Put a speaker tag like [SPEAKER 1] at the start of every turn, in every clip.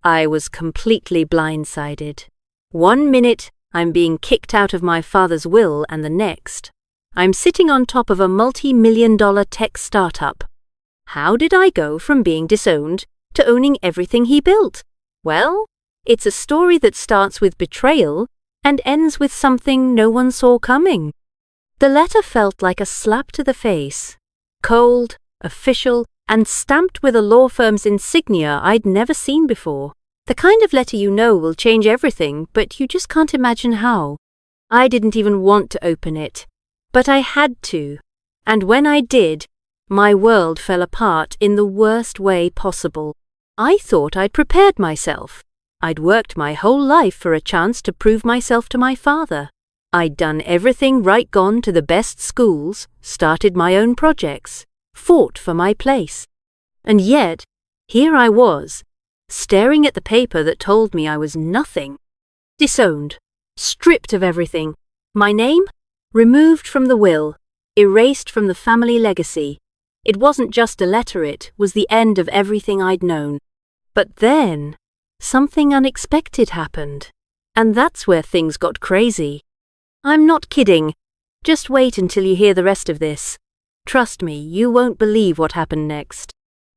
[SPEAKER 1] I was completely blindsided. 1 minute, I'm being kicked out of my father's will, and the next, I'm sitting on top of a multi-million-dollar tech startup. How did I go from being disowned to owning everything he built? Well, it's a story that starts with betrayal and ends with something no one saw coming. The letter felt like a slap to the face. Cold, official, and stamped with a law firm's insignia I'd never seen before. The kind of letter you know will change everything, but you just can't imagine how. I didn't even want to open it, but I had to. And when I did, my world fell apart in the worst way possible. I thought I'd prepared myself. I'd worked my whole life for a chance to prove myself to my father. I'd done everything right, gone to the best schools, started my own projects, fought for my place. And yet, here I was, staring at the paper that told me I was nothing. Disowned, stripped of everything. My name? Removed from the will, erased from the family legacy. It wasn't just a letter, it was the end of everything I'd known. But then, something unexpected happened. And that's where things got crazy. I'm not kidding. Just wait until you hear the rest of this. Trust me, you won't believe what happened next.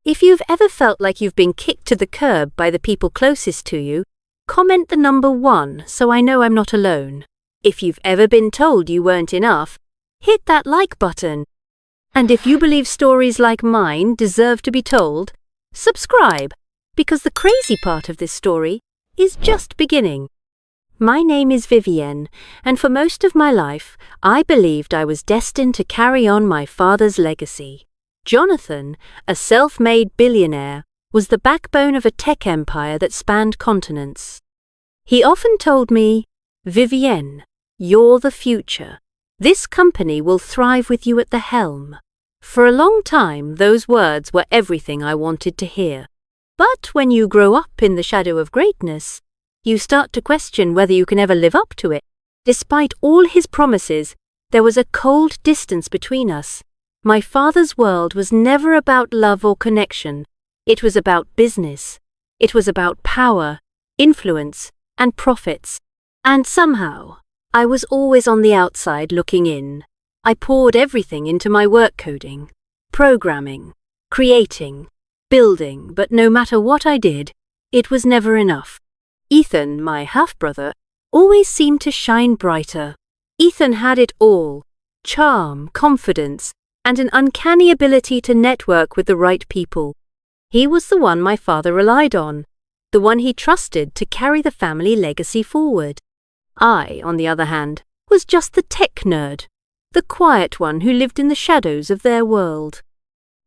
[SPEAKER 1] If you've ever felt like you've been kicked to the curb by the people closest to you, comment the number 1 so I know I'm not alone. If you've ever been told you weren't enough, hit that like button. And if you believe stories like mine deserve to be told, subscribe, because the crazy part of this story is just beginning. My name is Vivienne, and for most of my life, I believed I was destined to carry on my father's legacy. Jonathan, a self-made billionaire, was the backbone of a tech empire that spanned continents. He often told me, "Vivienne, you're the future. This company will thrive with you at the helm." For a long time, those words were everything I wanted to hear. But when you grow up in the shadow of greatness, you start to question whether you can ever live up to it. Despite all his promises, there was a cold distance between us. My father's world was never about love or connection. It was about business. It was about power, influence, and profits. And somehow, I was always on the outside looking in. I poured everything into my work, coding, programming, creating, building, but no matter what I did, it was never enough. Ethan, my half-brother, always seemed to shine brighter. Ethan had it all: charm, confidence, and an uncanny ability to network with the right people. He was the one my father relied on, the one he trusted to carry the family legacy forward. I, on the other hand, was just the tech nerd, the quiet one who lived in the shadows of their world.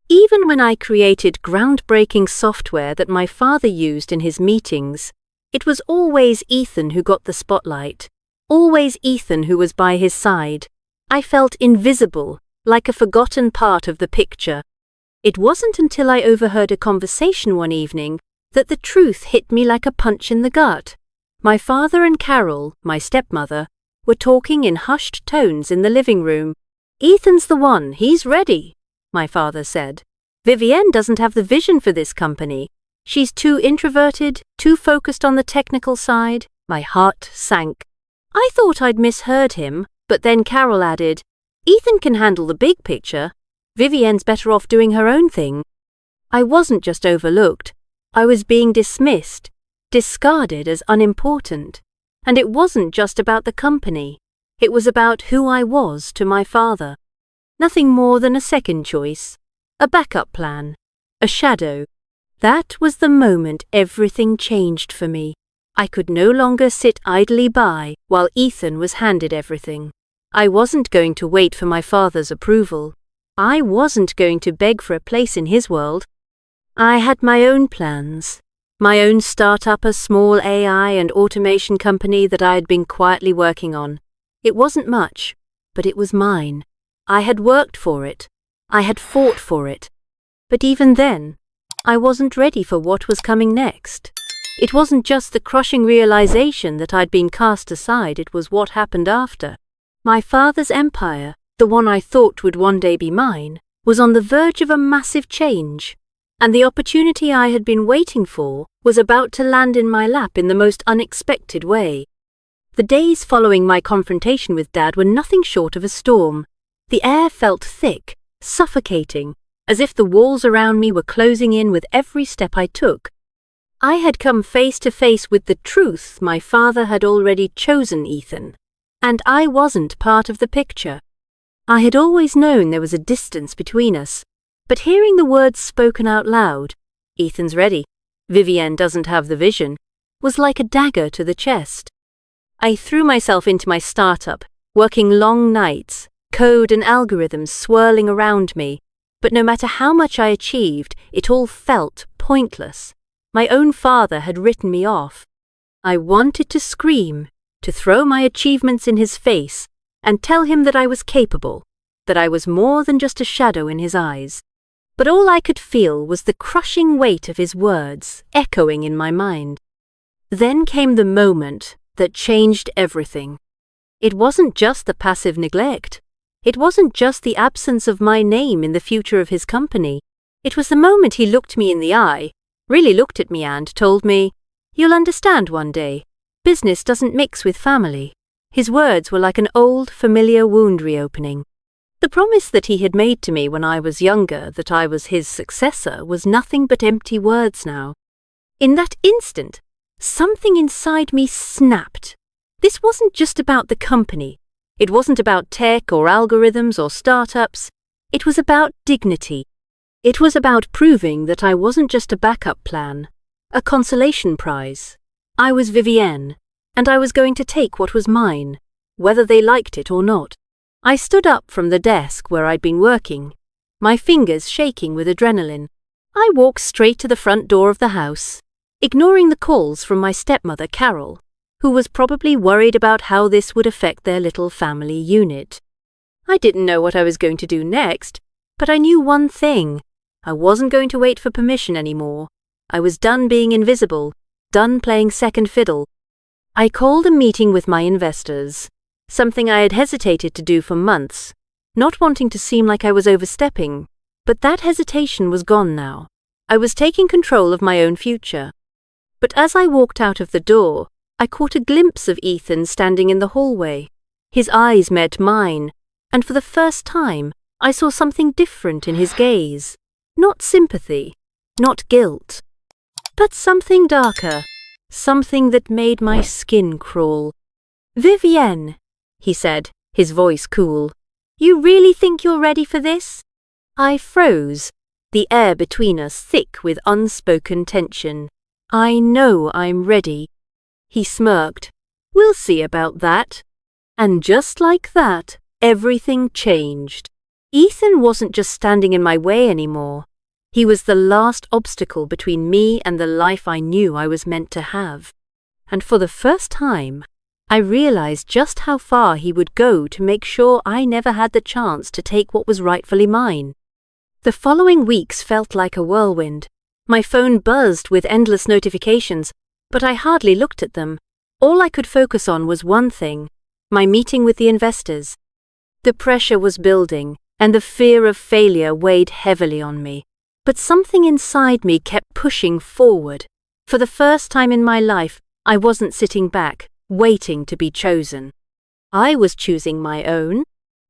[SPEAKER 1] Even when I created groundbreaking software that my father used in his meetings, it was always Ethan who got the spotlight, always Ethan who was by his side. I felt invisible, like a forgotten part of the picture. It wasn't until I overheard a conversation one evening that the truth hit me like a punch in the gut. My father and Carol, my stepmother, were talking in hushed tones in the living room. "Ethan's the one, he's ready," my father said. "Vivienne doesn't have the vision for this company. She's too introverted, too focused on the technical side." My heart sank. I thought I'd misheard him, but then Carol added, "Ethan can handle the big picture. Vivienne's better off doing her own thing." I wasn't just overlooked. I was being dismissed, discarded as unimportant. And it wasn't just about the company. It was about who I was to my father. Nothing more than a second choice, a backup plan, a shadow. That was the moment everything changed for me. I could no longer sit idly by while Ethan was handed everything. I wasn't going to wait for my father's approval. I wasn't going to beg for a place in his world. I had my own plans, my own startup, a small AI and automation company that I had been quietly working on. It wasn't much, but it was mine. I had worked for it. I had fought for it. But even then, I wasn't ready for what was coming next. It wasn't just the crushing realization that I'd been cast aside, it was what happened after. My father's empire, the one I thought would one day be mine, was on the verge of a massive change. and the opportunity I had been waiting for was about to land in my lap in the most unexpected way. The days following my confrontation with Dad were nothing short of a storm. The air felt thick, suffocating, as if the walls around me were closing in with every step I took. I had come face to face with the truth my father had already chosen Ethan, and I wasn't part of the picture. I had always known there was a distance between us, but hearing the words spoken out loud, "Ethan's ready, Vivienne doesn't have the vision," was like a dagger to the chest. I threw myself into my startup, working long nights, code and algorithms swirling around me, but no matter how much I achieved, it all felt pointless. My own father had written me off. I wanted to scream, to throw my achievements in his face, and tell him that I was capable, that I was more than just a shadow in his eyes. But all I could feel was the crushing weight of his words echoing in my mind. Then came the moment that changed everything. It wasn't just the passive neglect. It wasn't just the absence of my name in the future of his company. It was the moment he looked me in the eye, really looked at me and told me, "You'll understand one day. Business doesn't mix with family." His words were like an old, familiar wound reopening. The promise that he had made to me when I was younger that I was his successor was nothing but empty words now. In that instant, something inside me snapped. This wasn't just about the company. It wasn't about tech or algorithms or startups. It was about dignity. It was about proving that I wasn't just a backup plan, a consolation prize. I was Vivienne, and I was going to take what was mine, whether they liked it or not. I stood up from the desk where I'd been working, my fingers shaking with adrenaline. I walked straight to the front door of the house, ignoring the calls from my stepmother, Carol, who was probably worried about how this would affect their little family unit. I didn't know what I was going to do next, but I knew one thing. I wasn't going to wait for permission anymore. I was done being invisible, done playing second fiddle. I called a meeting with my investors, something I had hesitated to do for months, not wanting to seem like I was overstepping, but that hesitation was gone now. I was taking control of my own future. But as I walked out of the door, I caught a glimpse of Ethan standing in the hallway. His eyes met mine, and for the first time, I saw something different in his gaze. Not sympathy, not guilt, but something darker, something that made my skin crawl. "Vivienne," he said, his voice cool, "you really think you're ready for this?" I froze, the air between us thick with unspoken tension. "I know I'm ready." He smirked. "We'll see about that." And just like that, everything changed. Ethan wasn't just standing in my way anymore. He was the last obstacle between me and the life I knew I was meant to have. And for the first time, I realized just how far he would go to make sure I never had the chance to take what was rightfully mine. The following weeks felt like a whirlwind. My phone buzzed with endless notifications, but I hardly looked at them. All I could focus on was one thing: my meeting with the investors. The pressure was building, and the fear of failure weighed heavily on me. But something inside me kept pushing forward. For the first time in my life, I wasn't sitting back, waiting to be chosen. I was choosing my own.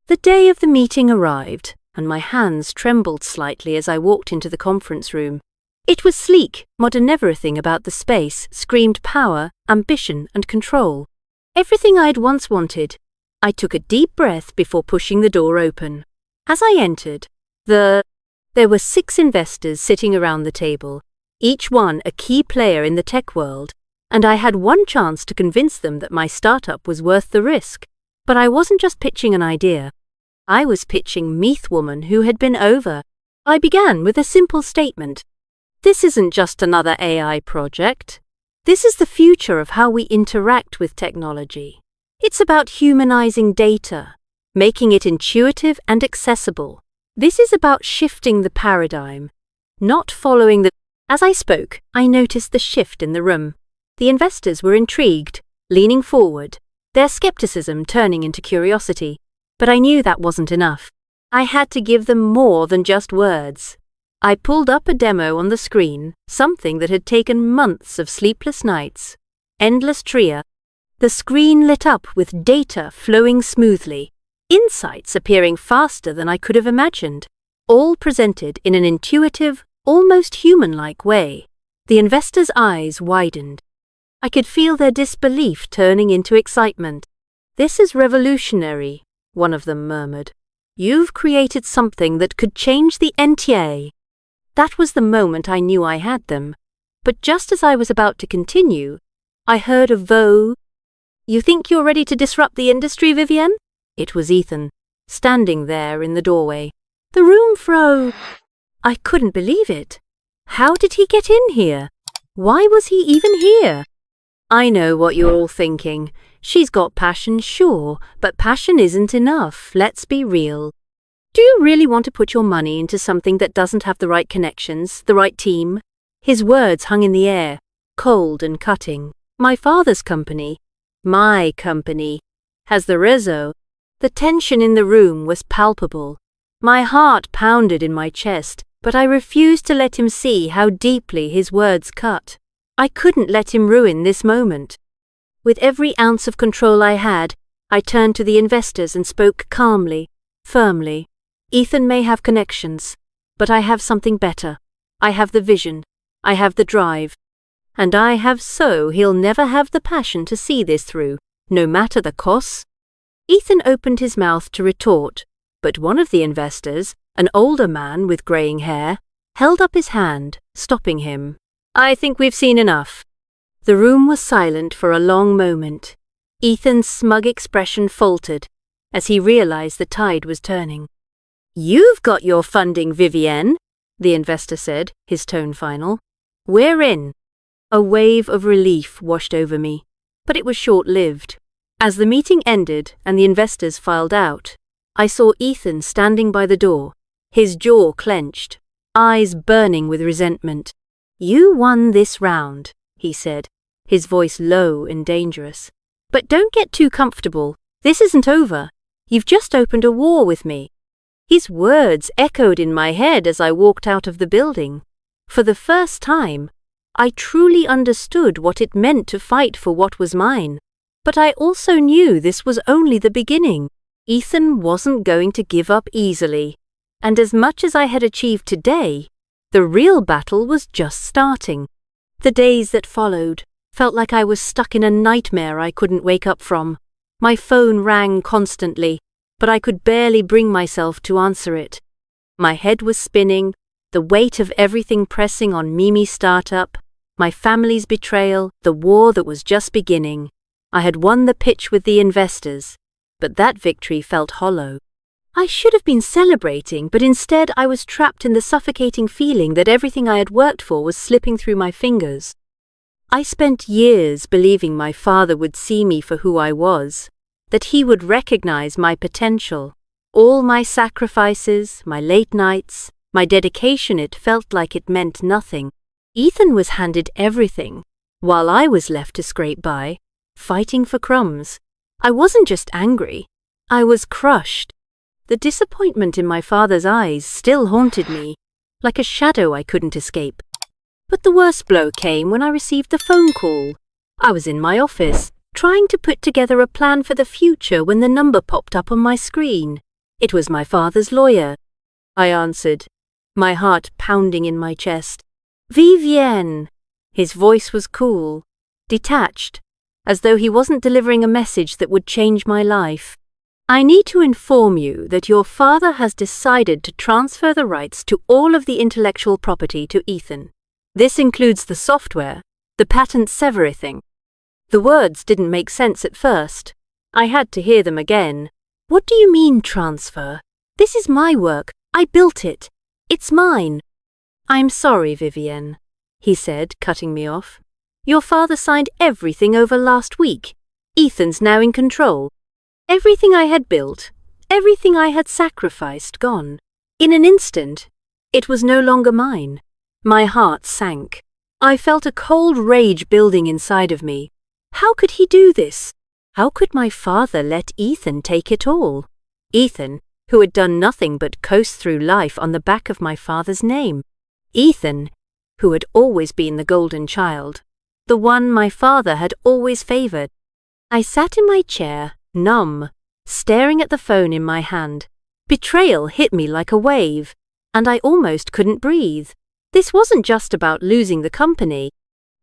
[SPEAKER 1] The day of the meeting arrived, and my hands trembled slightly as I walked into the conference room. It was sleek, modern. Everything about the space screamed power, ambition, and control. Everything I'd once wanted. I took a deep breath before pushing the door open. As I entered, there were 6 investors sitting around the table, each one a key player in the tech world, and I had one chance to convince them that my startup was worth the risk. But I wasn't just pitching an idea. I was pitching Meath Woman who had been over. I began with a simple statement. This isn't just another AI project. This is the future of how we interact with technology. It's about humanizing data, making it intuitive and accessible. This is about shifting the paradigm, not following the... As I spoke, I noticed the shift in the room. The investors were intrigued, leaning forward, their skepticism turning into curiosity. But I knew that wasn't enough. I had to give them more than just words. I pulled up a demo on the screen, something that had taken months of sleepless nights. Endless tria. The screen lit up with data flowing smoothly, insights appearing faster than I could have imagined, all presented in an intuitive, almost human-like way. The investors' eyes widened. I could feel their disbelief turning into excitement. "This is revolutionary," one of them murmured. "You've created something that could change the NTA." That was the moment I knew I had them. But just as I was about to continue, I heard a "Vo." "You think you're ready to disrupt the industry, Vivienne?" It was Ethan, standing there in the doorway. The room froze. I couldn't believe it. How did he get in here? Why was he even here? I know what you're all thinking. She's got passion, sure, but passion isn't enough, let's be real. Do you really want to put your money into something that doesn't have the right connections, the right team? His words hung in the air, cold and cutting. My father's company, my company, has the rezo. The tension in the room was palpable. My heart pounded in my chest, but I refused to let him see how deeply his words cut. I couldn't let him ruin this moment. With every ounce of control I had, I turned to the investors and spoke calmly, firmly. "Ethan may have connections, but I have something better. I have the vision. I have the drive. And I have so he'll never have the passion to see this through, no matter the cost." Ethan opened his mouth to retort, but one of the investors, an older man with greying hair, held up his hand, stopping him. "I think we've seen enough." The room was silent for a long moment. Ethan's smug expression faltered as he realized the tide was turning. "You've got your funding, Vivienne," the investor said, his tone final. "We're in." A wave of relief washed over me, but it was short-lived. As the meeting ended and the investors filed out, I saw Ethan standing by the door, his jaw clenched, eyes burning with resentment. "You won this round," he said, his voice low and dangerous. "But don't get too comfortable. This isn't over. You've just opened a war with me." His words echoed in my head as I walked out of the building. For the first time, I truly understood what it meant to fight for what was mine. But I also knew this was only the beginning. Ethan wasn't going to give up easily. And as much as I had achieved today, the real battle was just starting. The days that followed felt like I was stuck in a nightmare I couldn't wake up from. My phone rang constantly, but I could barely bring myself to answer it. My head was spinning, the weight of everything pressing on Mimi's startup, my family's betrayal, the war that was just beginning. I had won the pitch with the investors, but that victory felt hollow. I should have been celebrating, but instead I was trapped in the suffocating feeling that everything I had worked for was slipping through my fingers. I spent years believing my father would see me for who I was, that he would recognize my potential. All my sacrifices, my late nights, my dedication, it felt like it meant nothing. Ethan was handed everything, while I was left to scrape by, fighting for crumbs. I wasn't just angry, I was crushed. The disappointment in my father's eyes still haunted me, like a shadow I couldn't escape. But the worst blow came when I received the phone call. I was in my office, trying to put together a plan for the future when the number popped up on my screen. It was my father's lawyer. I answered, my heart pounding in my chest. "Vivienne." His voice was cool, detached, as though he wasn't delivering a message that would change my life. "I need to inform you that your father has decided to transfer the rights to all of the intellectual property to Ethan. This includes the software, the patents, everything." The words didn't make sense at first. I had to hear them again. "What do you mean, transfer? This is my work. I built it. It's mine." "I'm sorry, Vivienne," he said, cutting me off. "Your father signed everything over last week. Ethan's now in control. Everything I had built, everything I had sacrificed, gone. In an instant, it was no longer mine." My heart sank. I felt a cold rage building inside of me. How could he do this? How could my father let Ethan take it all? Ethan, who had done nothing but coast through life on the back of my father's name. Ethan, who had always been the golden child, the one my father had always favored. I sat in my chair, numb, staring at the phone in my hand. Betrayal hit me like a wave, and I almost couldn't breathe. This wasn't just about losing the company.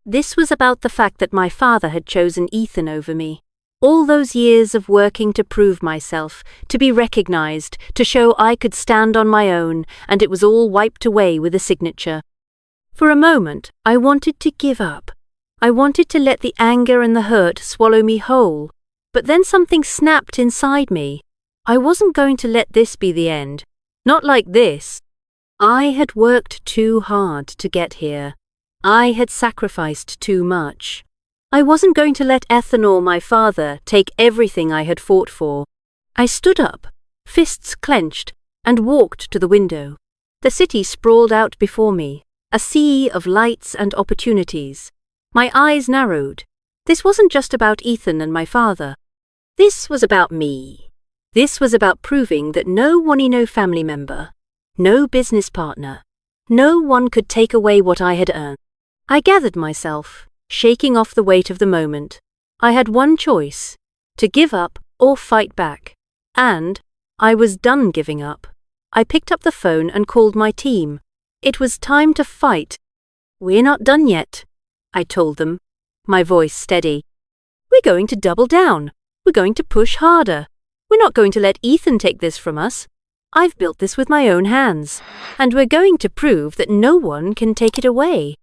[SPEAKER 1] This was about the fact that my father had chosen Ethan over me. All those years of working to prove myself, to be recognized, to show I could stand on my own, and it was all wiped away with a signature. For a moment, I wanted to give up. I wanted to let the anger and the hurt swallow me whole. But then something snapped inside me. I wasn't going to let this be the end. Not like this. I had worked too hard to get here. I had sacrificed too much. I wasn't going to let Ethan or my father take everything I had fought for. I stood up, fists clenched, and walked to the window. The city sprawled out before me, a sea of lights and opportunities. My eyes narrowed. This wasn't just about Ethan and my father. This was about me. This was about proving that no Wanino family member, no business partner, no one could take away what I had earned. I gathered myself, shaking off the weight of the moment. I had one choice, to give up or fight back. And I was done giving up. I picked up the phone and called my team. It was time to fight. "We're not done yet," I told them, my voice steady. "We're going to double down. We're going to push harder. We're not going to let Ethan take this from us. I've built this with my own hands, and we're going to prove that no one can take it away."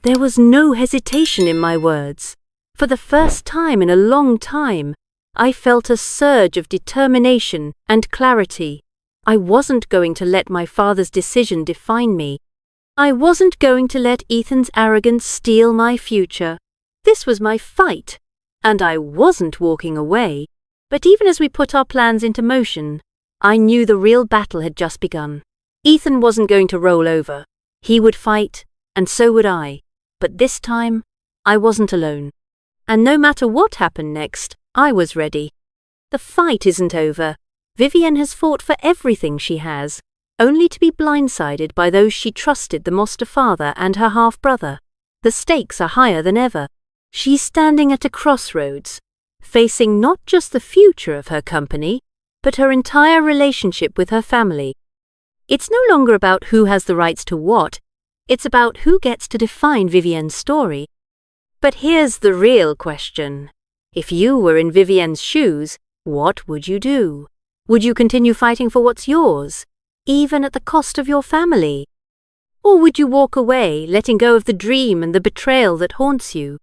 [SPEAKER 1] There was no hesitation in my words. For the first time in a long time, I felt a surge of determination and clarity. I wasn't going to let my father's decision define me. I wasn't going to let Ethan's arrogance steal my future. This was my fight, and I wasn't walking away. But even as we put our plans into motion, I knew the real battle had just begun. Ethan wasn't going to roll over. He would fight, and so would I. But this time, I wasn't alone. And no matter what happened next, I was ready. The fight isn't over. Vivienne has fought for everything she has, only to be blindsided by those she trusted, the Moster father and her half-brother. The stakes are higher than ever. She's standing at a crossroads, facing not just the future of her company, but her entire relationship with her family. It's no longer about who has the rights to what. It's about who gets to define Vivienne's story. But here's the real question. If you were in Vivienne's shoes, what would you do? Would you continue fighting for what's yours, even at the cost of your family? Or would you walk away, letting go of the dream and the betrayal that haunts you?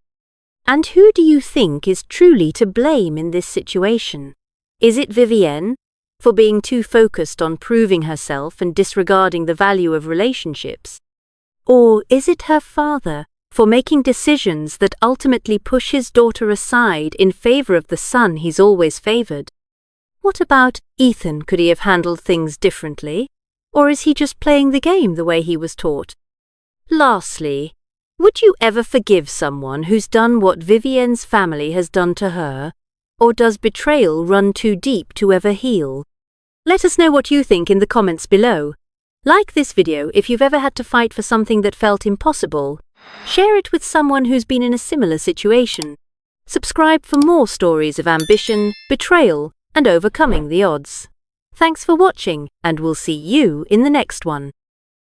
[SPEAKER 1] And who do you think is truly to blame in this situation? Is it Vivienne, for being too focused on proving herself and disregarding the value of relationships? Or is it her father, for making decisions that ultimately push his daughter aside in favor of the son he's always favored? What about Ethan? Could he have handled things differently? Or is he just playing the game the way he was taught? Lastly, would you ever forgive someone who's done what Vivienne's family has done to her? Or does betrayal run too deep to ever heal? Let us know what you think in the comments below. Like this video if you've ever had to fight for something that felt impossible. Share it with someone who's been in a similar situation. Subscribe for more stories of ambition, betrayal, and overcoming the odds. Thanks for watching, and we'll see you in the next one.